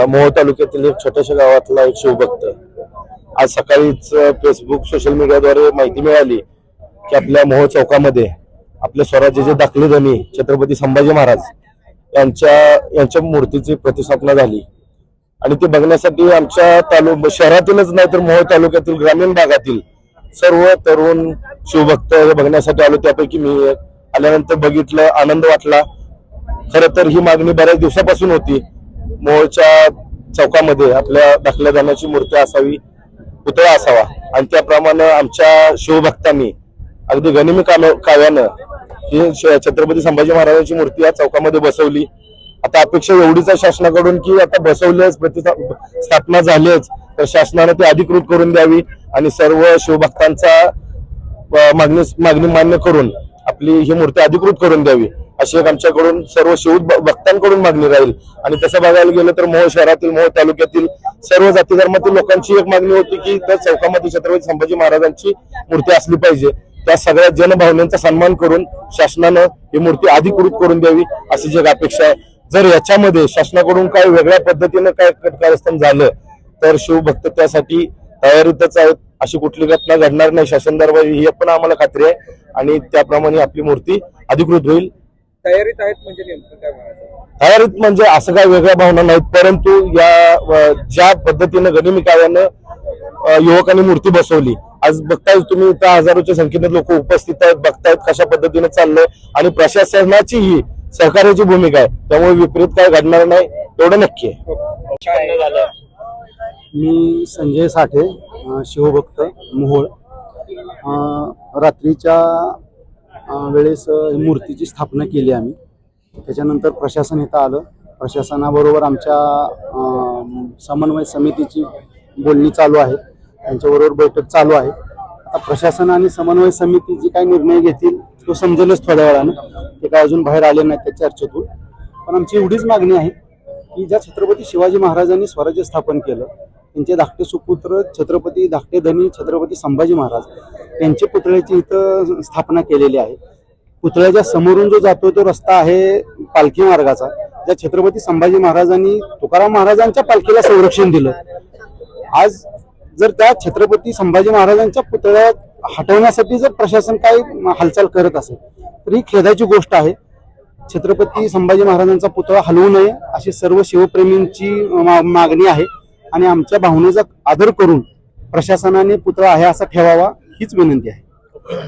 मोहोळ तालुक्यातील एक छोट्याशा गावातला एक शिवभक्त आज सकाळीच फेसबुक सोशल मीडियाद्वारे माहिती मिळाली की आपल्या मोहोळ चौकामध्ये आपल्या स्वराज्याचे दाखले धनी छत्रपती संभाजी महाराज यांच्या मूर्तीची प्रतिष्ठापना झाली आणि ते बघण्यासाठी आमच्या शहरातीलच नाही तर मोहोळ तालुक्यातील ग्रामीण भागातील सर्व तरुण शिवभक्त बघण्यासाठी आलो। त्यापैकी मी आल्यानंतर बघितलं, आनंद वाटला। खरं तर ही मागणी बऱ्याच दिवसापासून होती, मोहोळच्या चौकामध्ये आपल्या दाखल्या धन्याची मूर्ती असावी, पुतळा असावा आणि त्याप्रमाणे आमच्या शिवभक्तांनी अगदी गनिमी काव्यानं ही छत्रपती संभाजी महाराजांची मूर्ती या चौकामध्ये बसवली। आता अपेक्षा एवढीच आहे शासनाकडून की आता बसवल्याच स्थापना झालीच तर शासनाने ती अधिकृत करून द्यावी आणि सर्व शिवभक्तांचा मागणी मान्य करून आपली ही मूर्ती अधिकृत करून द्यावी अशी एक आमच्याकडून सर्व शिवभक्तांकडून मागणी राहील। आणि तसं बघायला गेलं तर मोहोळ शहरातील, मोहोळ तालुक्यातील सर्व जाती धर्मातील लोकांची एक मागणी होती की त्या चौकामध्ये छत्रपती संभाजी महाराजांची मूर्ती असली पाहिजे। त्या सगळ्या जनभावनांचा सन्मान करून शासनानं ही मूर्ती अधिकृत करून द्यावी अशी जी अपेक्षा आहे। जर याच्यामध्ये शासनाकडून काही वेगळ्या पद्धतीनं काय कारस्थान झालं तर शिवभक्त त्यासाठी तयारीतच आहेत, अशी कुठली घटना घडणार नाही शासन दरबारी ही पण आम्हाला खात्री आहे आणि त्याप्रमाणे आपली मूर्ती अधिकृत होईल। तयारीत आहेत म्हणजे नेमकं काय म्हणायचं? तयारीत म्हणजे असं काही वेगळ्या भावना नाहीत, परंतु या ज्या पद्धतीनं गनिमी काव्यानं युवकांनी मूर्ती बसवली, आज बघताय तुम्ही त्या हजारोच्या संख्येने लोक उपस्थित आहेत, बघतायत कशा पद्धतीने चाललंय आणि प्रशासनाची ही सहकार्याची भूमिका आहे, त्यामुळे विपरीत काय घडणार नाही एवढं नक्की आहे। मी संजय साठे, शिवभक्त, मोहोळ। रात्रीच्या वेळेस मूर्तीची स्थापना केली आम्ही, त्याच्यानंतर प्रशासन इथं आलं। प्रशासनाबरोबर आमच्या समन्वय समितीची बोलणी चालू आहे, त्यांच्याबरोबर बैठक चालू आहे। आता प्रशासन आणि समन्वय समिती जी काही निर्णय घेतील तो समजेलच थोड्या वेळानं, ते काय अजून बाहेर आले नाहीत त्या चर्चेतून। पण आमची एवढीच मागणी आहे की ज्या छत्रपती शिवाजी महाराजांनी स्वराज्य स्थापन केलं त्यांचे धाकटे सुपुत्र छत्रपती धाकटे धनी छत्रपती संभाजी महाराज यांचे पुतळ्याची इथं स्थापना केलेली आहे। पुतळ्याच्या समोरून जो जातो तो रस्ता आहे पालखी मार्गाचा, ज्या छत्रपती संभाजी महाराजांनी तुकाराम महाराजांच्या पालखीला संरक्षण दिलं, आज जर त्या छत्रपती संभाजी महाराजांच्या पुतळ्या हटवण्यासाठी जर प्रशासन काही हालचाल करत असेल तर ही खेदाची गोष्ट आहे। छत्रपती संभाजी महाराजांचा पुतळा हलवू नये अशी सर्व शिवप्रेमींची मागणी आहे आणि आमच्या भावनेचा आदर करून प्रशासनाने पुतळा आहे असा ठेवावा हीच विनंती आहे।